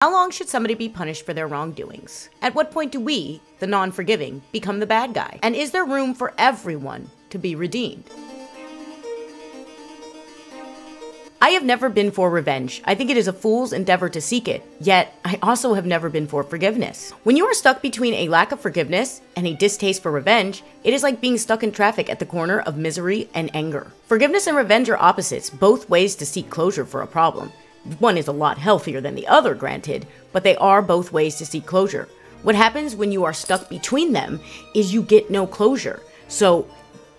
How long should somebody be punished for their wrongdoings? At what point do we, the non-forgiving, become the bad guy? And is there room for everyone to be redeemed? I have never been for revenge. I think it is a fool's endeavor to seek it, yet I also have never been for forgiveness. When you are stuck between a lack of forgiveness and a distaste for revenge, it is like being stuck in traffic at the corner of misery and anger. Forgiveness and revenge are opposites, both ways to seek closure for a problem. One is a lot healthier than the other, granted, but they are both ways to seek closure. What happens when you are stuck between them is you get no closure. So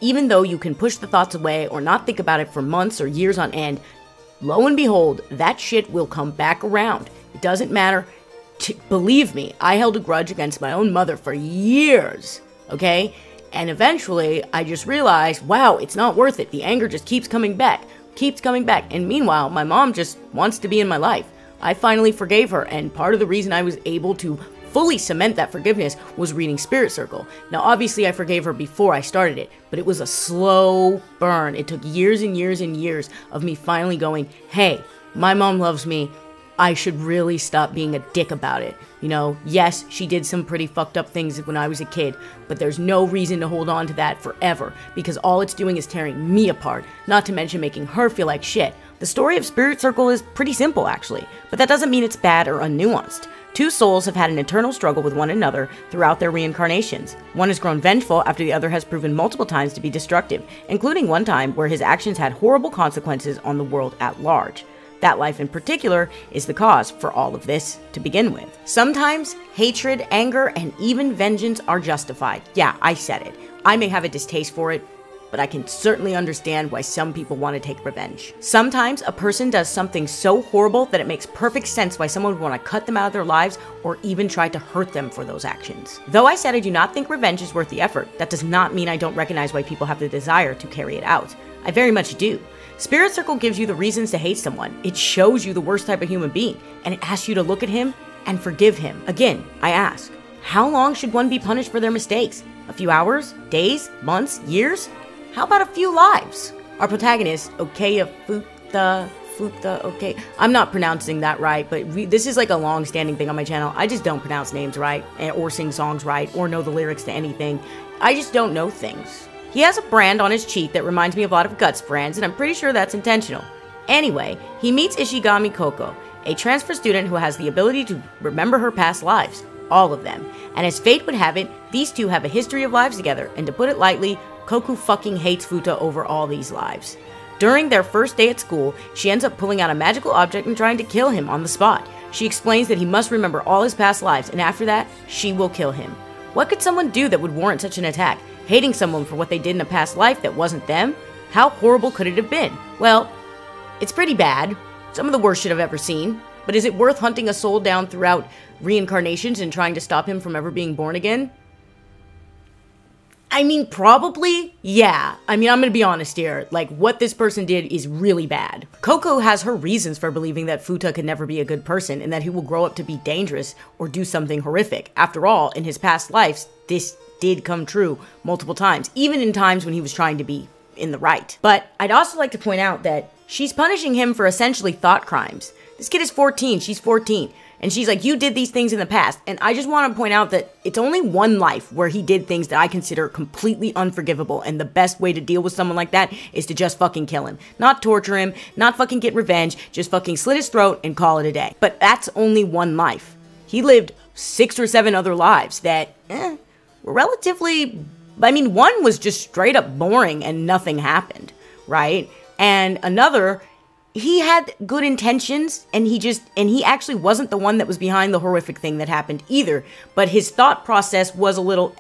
even though you can push the thoughts away or not think about it for months or years on end, lo and behold, that shit will come back around. It doesn't matter. Believe me, I held a grudge against my own mother for years, okay? And eventually, I just realized, wow, it's not worth it. The anger just keeps coming back. And meanwhile, my mom just wants to be in my life. I finally forgave her, and part of the reason I was able to fully cement that forgiveness was reading Spirit Circle. Now, obviously, I forgave her before I started it, but it was a slow burn. It took years and years and years of me finally going, hey, my mom loves me. I should really stop being a dick about it. You know, yes, she did some pretty fucked up things when I was a kid, but there's no reason to hold on to that forever, because all it's doing is tearing me apart, not to mention making her feel like shit. The story of Spirit Circle is pretty simple, actually, but that doesn't mean it's bad or unnuanced. Two souls have had an eternal struggle with one another throughout their reincarnations. One has grown vengeful after the other has proven multiple times to be destructive, including one time where his actions had horrible consequences on the world at large. That life in particular is the cause for all of this to begin with. Sometimes hatred, anger, and even vengeance are justified. Yeah, I said it. I may have a distaste for it, but I can certainly understand why some people want to take revenge. Sometimes a person does something so horrible that it makes perfect sense why someone would want to cut them out of their lives or even try to hurt them for those actions. Though I said I do not think revenge is worth the effort, that does not mean I don't recognize why people have the desire to carry it out. I very much do. Spirit Circle gives you the reasons to hate someone. It shows you the worst type of human being, and it asks you to look at him and forgive him. Again, I ask, how long should one be punished for their mistakes? A few hours? Days? Months? Years? How about a few lives? Our protagonist, Okeya Futa, okay, I'm not pronouncing that right, but this is like a long-standing thing on my channel. I just don't pronounce names right, or sing songs right, or know the lyrics to anything. I just don't know things. He has a brand on his cheek that reminds me of a lot of Guts brands, and I'm pretty sure that's intentional. Anyway, he meets Ishigami Koko, a transfer student who has the ability to remember her past lives, all of them. And as fate would have it, these two have a history of lives together, and to put it lightly, Koku fucking hates Futa over all these lives. During their first day at school, she ends up pulling out a magical object and trying to kill him on the spot. She explains that he must remember all his past lives, and after that, she will kill him. What could someone do that would warrant such an attack? Hating someone for what they did in a past life that wasn't them? How horrible could it have been? Well, it's pretty bad. Some of the worst shit I've ever seen. But is it worth hunting a soul down throughout reincarnations and trying to stop him from ever being born again? I mean, probably, yeah. I mean, I'm gonna be honest here. Like, what this person did is really bad. Koko has her reasons for believing that Futa could never be a good person and that he will grow up to be dangerous or do something horrific. After all, in his past lives, this did come true multiple times, even in times when he was trying to be in the right. But I'd also like to point out that she's punishing him for essentially thought crimes. This kid is 14, she's 14. And she's like, you did these things in the past. And I just want to point out that it's only one life where he did things that I consider completely unforgivable. And the best way to deal with someone like that is to just fucking kill him. Not torture him, not fucking get revenge, just fucking slit his throat and call it a day. But that's only one life. He lived 6 or 7 other lives that, were relatively, I mean, one was just straight up boring and nothing happened, right? And another, he had good intentions, and he actually wasn't the one that was behind the horrific thing that happened either, but his thought process was a little,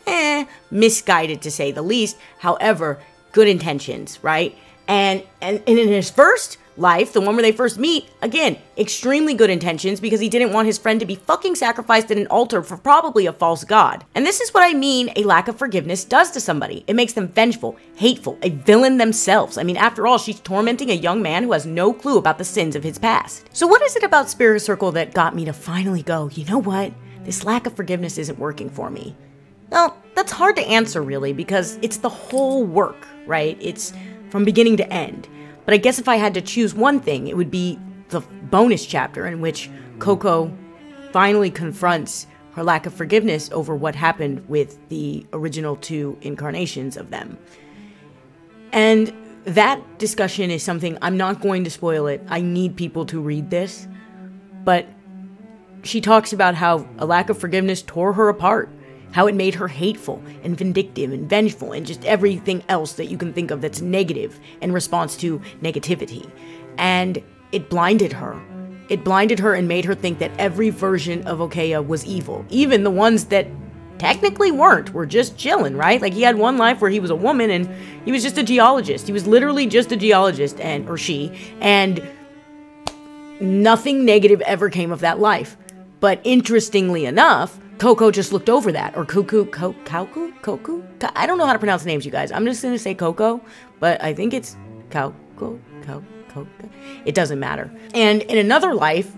misguided to say the least. However, good intentions, right? And in his first life, the one where they first meet, again, extremely good intentions because he didn't want his friend to be fucking sacrificed at an altar for probably a false god. And this is what I mean a lack of forgiveness does to somebody. It makes them vengeful, hateful, a villain themselves. I mean, after all, she's tormenting a young man who has no clue about the sins of his past. So what is it about Spirit Circle that got me to finally go, you know what? This lack of forgiveness isn't working for me? Well, that's hard to answer really because it's the whole work, right? It's from beginning to end. But I guess if I had to choose one thing, it would be the bonus chapter in which Koko finally confronts her lack of forgiveness over what happened with the original 2 incarnations of them. And that discussion is something, I'm not going to spoil it. I need people to read this. But she talks about how a lack of forgiveness tore her apart, how it made her hateful and vindictive and vengeful and just everything else that you can think of that's negative in response to negativity. And it blinded her. It blinded her and made her think that every version of Okeya was evil. Even the ones that technically weren't, were just chilling, right? Like, he had one life where he was a woman and he was just a geologist. He was literally just a geologist, or she, and nothing negative ever came of that life. But interestingly enough, Coco just looked over that, or Koku, I don't know how to pronounce names, you guys. I'm just gonna say Coco, but I think it's Coco. It doesn't matter. And in another life,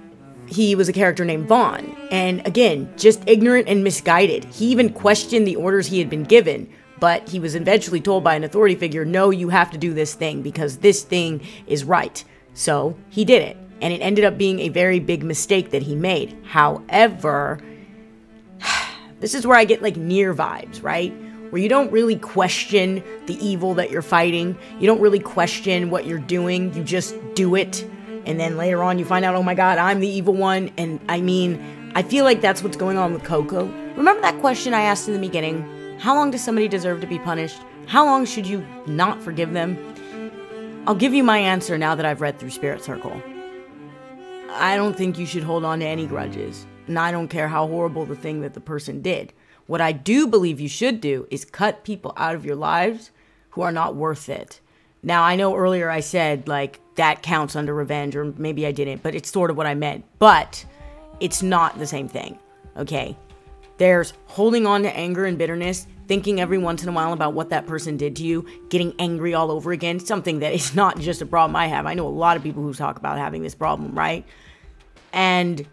he was a character named Vaughn, and again, just ignorant and misguided. He even questioned the orders he had been given, but he was eventually told by an authority figure, no, you have to do this thing because this thing is right. So he did it, and it ended up being a very big mistake that he made. However, this is where I get like Nier vibes, right? Where you don't really question the evil that you're fighting. You don't really question what you're doing. You just do it. And then later on you find out, oh my God, I'm the evil one. And I mean, I feel like that's what's going on with Coco. Remember that question I asked in the beginning? How long does somebody deserve to be punished? How long should you not forgive them? I'll give you my answer now that I've read through Spirit Circle. I don't think you should hold on to any grudges. And I don't care how horrible the thing that the person did. What I do believe you should do is cut people out of your lives who are not worth it. Now, I know earlier I said, like, that counts under revenge, or maybe I didn't, but it's sort of what I meant. But it's not the same thing, okay? There's holding on to anger and bitterness, thinking every once in a while about what that person did to you, getting angry all over again, something that is not just a problem I have. I know a lot of people who talk about having this problem, right? And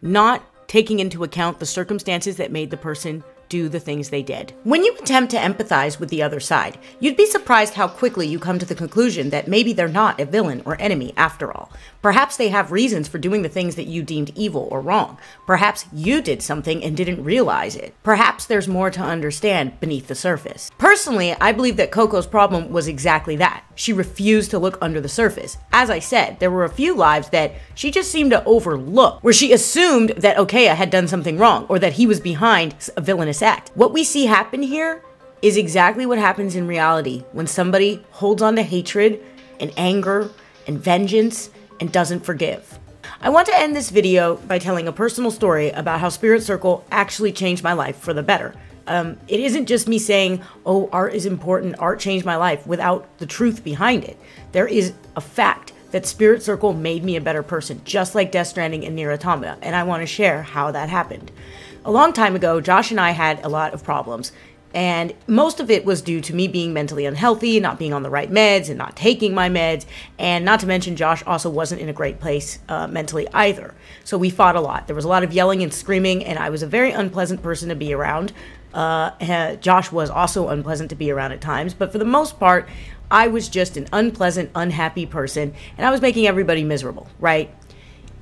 not taking into account the circumstances that made the person do the things they did. When you attempt to empathize with the other side, you'd be surprised how quickly you come to the conclusion that maybe they're not a villain or enemy after all. Perhaps they have reasons for doing the things that you deemed evil or wrong. Perhaps you did something and didn't realize it. Perhaps there's more to understand beneath the surface. Personally, I believe that Coco's problem was exactly that. She refused to look under the surface. As I said, there were a few lives that she just seemed to overlook, where she assumed that Okeya had done something wrong, or that he was behind a villainous act. What we see happen here is exactly what happens in reality when somebody holds on to hatred and anger and vengeance and doesn't forgive. I want to end this video by telling a personal story about how Spirit Circle actually changed my life for the better. It isn't just me saying, oh, art is important, art changed my life, without the truth behind it. There is a fact that Spirit Circle made me a better person, just like Death Stranding and Nier Automata, and I want to share how that happened. A long time ago, Josh and I had a lot of problems, and most of it was due to me being mentally unhealthy, not being on the right meds, and not taking my meds, and not to mention Josh also wasn't in a great place mentally either. So we fought a lot. There was a lot of yelling and screaming, and I was a very unpleasant person to be around. Josh was also unpleasant to be around at times, but for the most part, I was just an unpleasant, unhappy person, and I was making everybody miserable, right?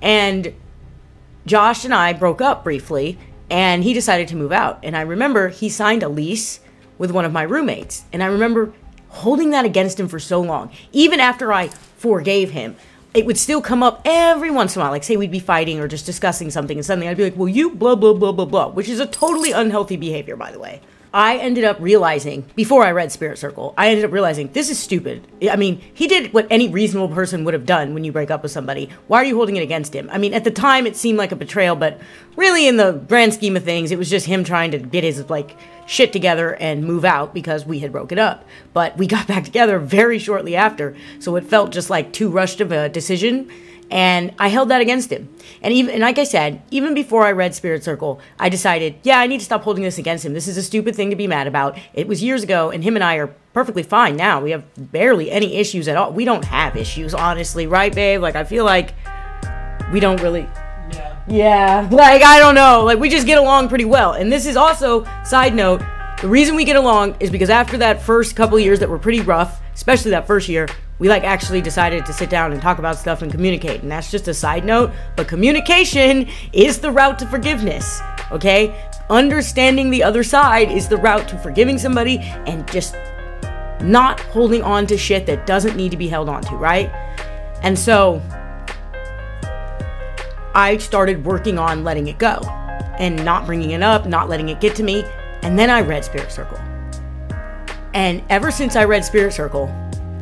And Josh and I broke up briefly, and he decided to move out. And I remember he signed a lease with one of my roommates, and I remember holding that against him for so long. Even after I forgave him, it would still come up every once in a while. Like, say we'd be fighting or just discussing something, and suddenly I'd be like, well, you blah, blah, blah, blah, blah, which is a totally unhealthy behavior, by the way. I ended up realizing, before I read Spirit Circle, I ended up realizing this is stupid. I mean, he did what any reasonable person would have done when you break up with somebody. Why are you holding it against him? I mean, at the time it seemed like a betrayal, but really in the grand scheme of things, it was just him trying to get his, like, shit together and move out because we had broken up. But we got back together very shortly after, so it felt just like too rushed of a decision. And I held that against him. And like I said, even before I read Spirit Circle, I decided, yeah, I need to stop holding this against him. This is a stupid thing to be mad about. It was years ago, and him and I are perfectly fine now. We have barely any issues at all. We don't have issues, honestly, right, babe? Like, I feel like we don't really... Yeah, like, I don't know. Like, we just get along pretty well. And this is also, side note, the reason we get along is because after that first couple of years that were pretty rough, especially that first year, We like actually decided to sit down and talk about stuff and communicate. And that's just a side note, but communication is the route to forgiveness, okay? Understanding the other side is the route to forgiving somebody and just not holding on to shit that doesn't need to be held on to, right? And so I started working on letting it go and not bringing it up, not letting it get to me. And then I read Spirit Circle. And ever since I read Spirit Circle,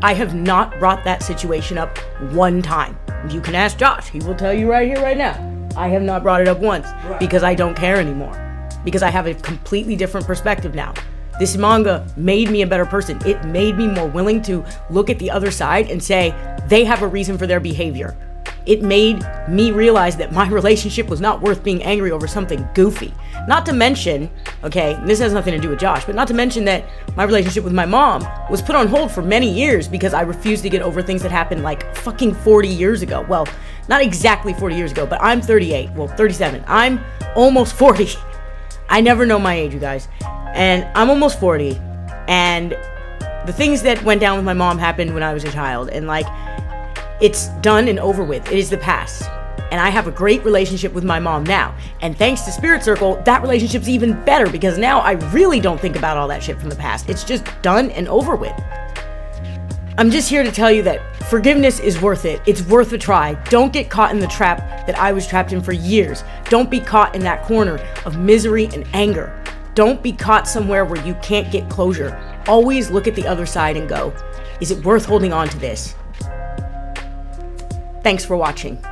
I have not brought that situation up one time. You can ask Josh. He will tell you right here, right now. I have not brought it up once because I don't care anymore. Because I have a completely different perspective now. This manga made me a better person. It made me more willing to look at the other side and say, they have a reason for their behavior. It made me realize that my relationship was not worth being angry over something goofy. Not to mention, okay, this has nothing to do with Josh, but not to mention that my relationship with my mom was put on hold for many years because I refused to get over things that happened like fucking 40 years ago. Well, not exactly 40 years ago, but I'm 38, well, 37. I'm almost 40. I never know my age, you guys. And I'm almost 40. And the things that went down with my mom happened when I was a child. And like, it's done and over with. It is the past. And I have a great relationship with my mom now. And thanks to Spirit Circle, that relationship's even better because now I really don't think about all that shit from the past. It's just done and over with. I'm just here to tell you that forgiveness is worth it. It's worth a try. Don't get caught in the trap that I was trapped in for years. Don't be caught in that corner of misery and anger. Don't be caught somewhere where you can't get closure. Always look at the other side and go, is it worth holding on to this? Thanks for watching.